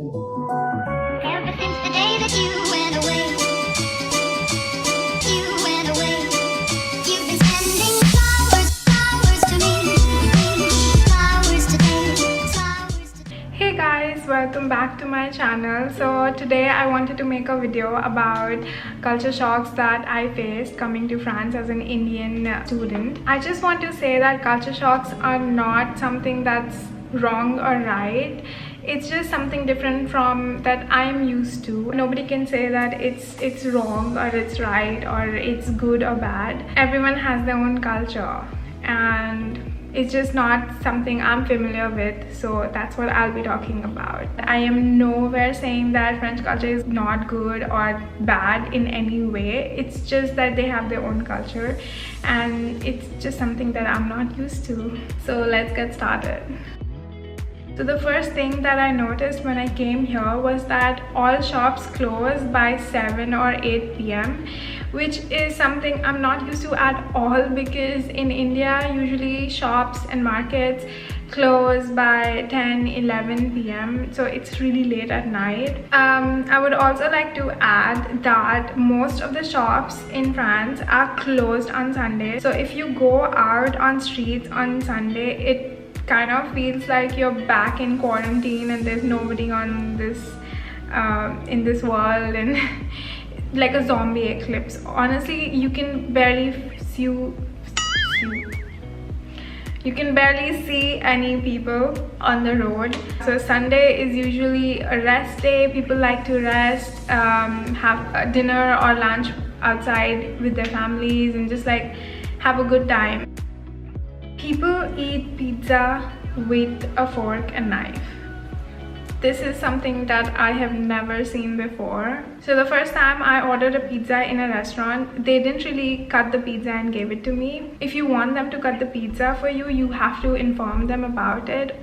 Ever since the day that you went away, you've been sending flowers, flowers to me, flowers today, flowers today. Hey guys, welcome back to my channel. So today I wanted to make a video about culture shocks that I faced coming to France as an Indian student. I just want to say that culture shocks are not something that's wrong or right. It's just something different from that I'm used to. Nobody can say that it's wrong or it's right or it's good or bad. Everyone has their own culture and it's just not something I'm familiar with, so that's what I'll be talking about. I am nowhere saying that French culture is not good or bad in any way. It's just that they have their own culture and it's just something that I'm not used to. So let's get started. So the first thing that I noticed when I came here was that all shops close by 7 or 8 p.m. which is something I'm not used to at all, because in India usually shops and markets close by 10-11 p.m. so it's really late at night. I would also like to add that most of the shops in France are closed on Sunday, so if you go out on streets on Sunday, it kind of feels like you're back in quarantine and there's nobody on this in this world, and like a zombie eclipse. Honestly, you can barely see any people on the road. So Sunday is usually a rest day. People like to rest, have a dinner or lunch outside with their families and just like have a good time. People eat pizza with a fork and knife. This is something that I have never seen before. So the first time I ordered a pizza in a restaurant, they didn't really cut the pizza and gave it to me. If you want them to cut the pizza for you, you have to inform them about it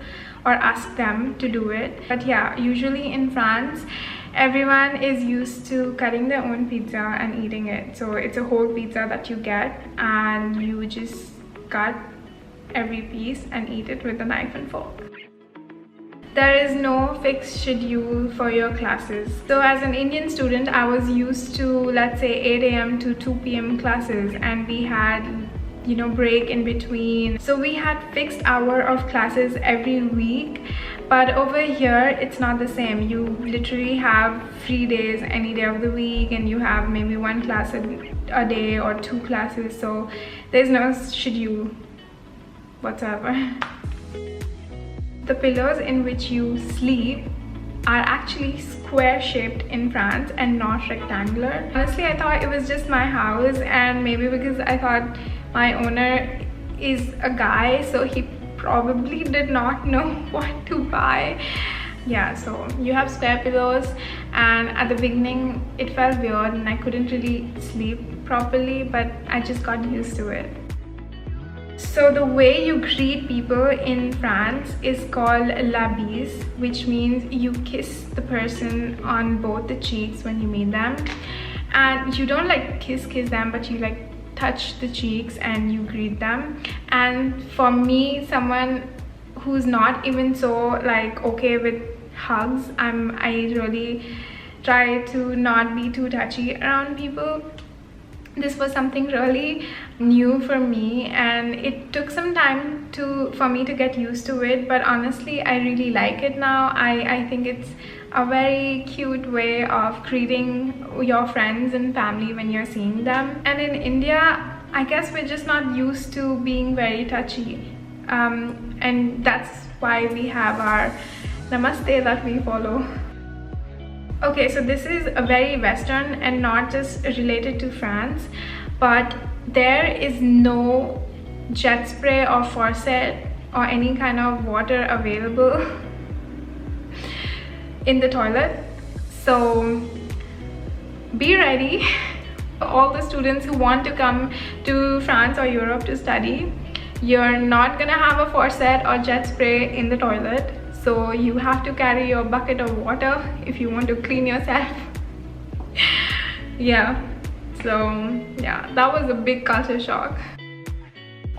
or ask them to do it. But yeah, usually in France, everyone is used to cutting their own pizza and eating it. So it's a whole pizza that you get and you just cut every piece and eat it with a knife and fork. There is no fixed schedule for your classes. So as an Indian student, I was used to, let's say, 8 a.m. to 2 p.m. classes, and we had, you know, break in between. So we had fixed hour of classes every week, but over here it's not the same. You literally have free days any day of the week, and you have maybe one class a day or two classes, so there's no schedule whatsoever. The pillows in which you sleep are actually square shaped in France and not rectangular. Honestly, I thought it was just my house, and maybe because I thought my owner is a guy, so he probably did not know what to buy. Yeah, so you have square pillows, and at the beginning it felt weird and I couldn't really sleep properly, but I just got used to it. So the way you greet people in France is called la bise, which means you kiss the person on both the cheeks when you meet them. And you don't like kiss them, but you like touch the cheeks and you greet them. And for me, someone who's not even so like okay with hugs, I really try to not be too touchy around people. This was something really new for me, and it took some time for me to get used to it, but honestly I really like it now. I think it's a very cute way of greeting your friends and family when you're seeing them. And in India, I guess we're just not used to being very touchy, and that's why we have our namaste that we follow. Okay, so this is a very Western and not just related to France, but there is no jet spray or faucet or any kind of water available in the toilet. So be ready. All the students who want to come to France or Europe to study, you're not gonna have a faucet or jet spray in the toilet. So you have to carry your bucket of water if you want to clean yourself. Yeah, so yeah, that was a big culture shock.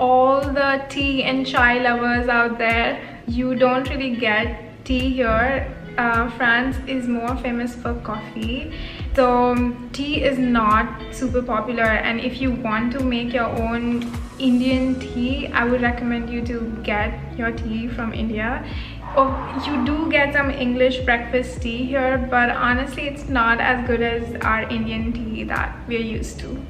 All the tea and chai lovers out there, you don't really get tea here France is more famous for coffee, so tea is not super popular. And if you want to make your own Indian tea, I would recommend you to get your tea from India. Or you do get some English breakfast tea here, but honestly it's not as good as our Indian tea that we're used to.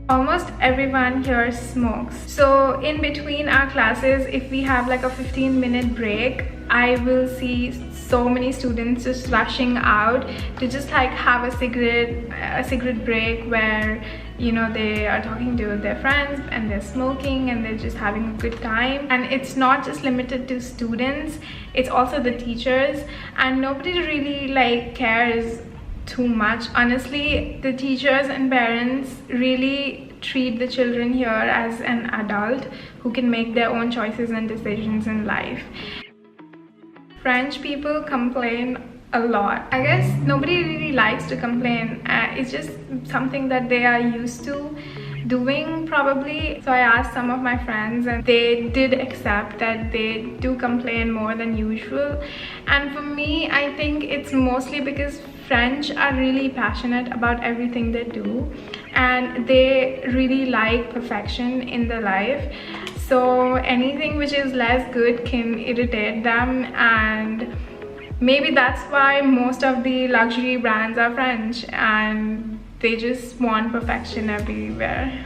Almost everyone here smokes, so in between our classes, if we have like a 15-minute break, I will see so many students just rushing out to just like have a cigarette break, where you know they are talking to their friends and they're smoking and they're just having a good time. And it's not just limited to students, it's also the teachers, and nobody really like cares too much. Honestly, the teachers and parents really treat the children here as an adult who can make their own choices and decisions in life. French people complain a lot. I guess nobody really likes to complain. It's just something that they are used to doing probably. So I asked some of my friends and they did accept that they do complain more than usual. And for me, I think it's mostly because French are really passionate about everything they do, and they really like perfection in their life. So anything which is less good can irritate them, and maybe that's why most of the luxury brands are French, and they just want perfection everywhere.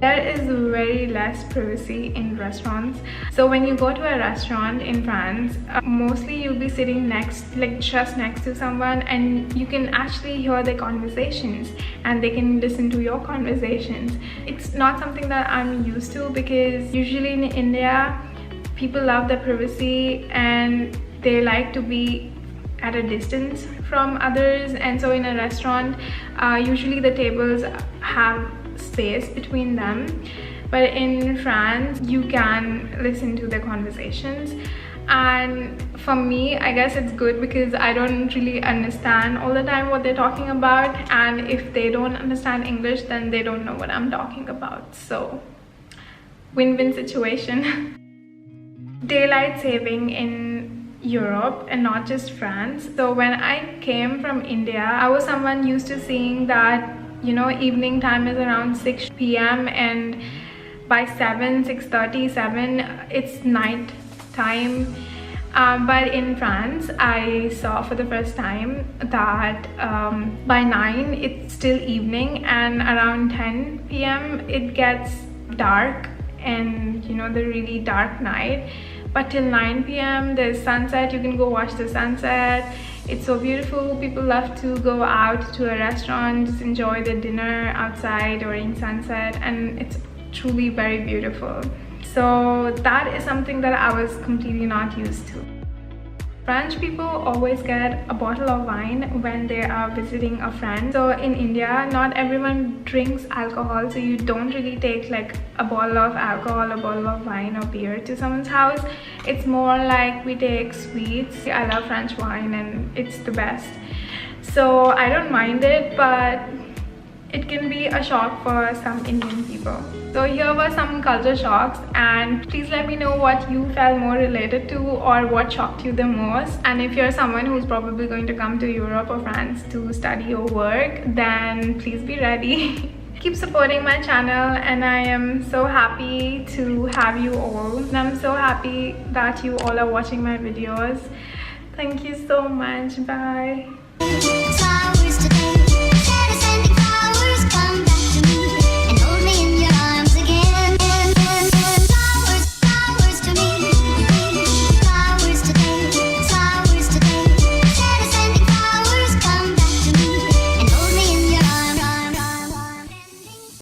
There is very less privacy in restaurants. So when you go to a restaurant in France, mostly you'll be sitting just next to someone, and you can actually hear their conversations and they can listen to your conversations. It's not something that I'm used to, because usually in India, people love their privacy and they like to be at a distance from others. And so in a restaurant, usually the tables have space between them, but in France you can listen to their conversations. And for me, I guess it's good because I don't really understand all the time what they're talking about, and if they don't understand English, then they don't know what I'm talking about. So win-win situation. Daylight saving in Europe and not just France. So when I came from India, I was someone used to seeing that, you know, evening time is around 6 p.m. and by 6:30, 7 it's night time. But in France, I saw for the first time that by 9 it's still evening, and around 10 p.m. it gets dark, and you know, the really dark night. But till 9 p.m. there's sunset. You can go watch the sunset. It's so beautiful. People love to go out to a restaurant, just enjoy their dinner outside during sunset, and it's truly very beautiful. So that is something that I was completely not used to. French people always get a bottle of wine when they are visiting a friend. So in India, not everyone drinks alcohol, so you don't really take like a bottle of alcohol, a bottle of wine or beer to someone's house. It's more like we take sweets. I love French wine and it's the best, so I don't mind it, but it can be a shock for some Indian people. So here were some culture shocks, and please let me know what you felt more related to or what shocked you the most. And if you're someone who's probably going to come to Europe or France to study or work, then please be ready. Keep supporting my channel, and I am so happy to have you all. And I'm so happy that you all are watching my videos. Thank you so much. Bye.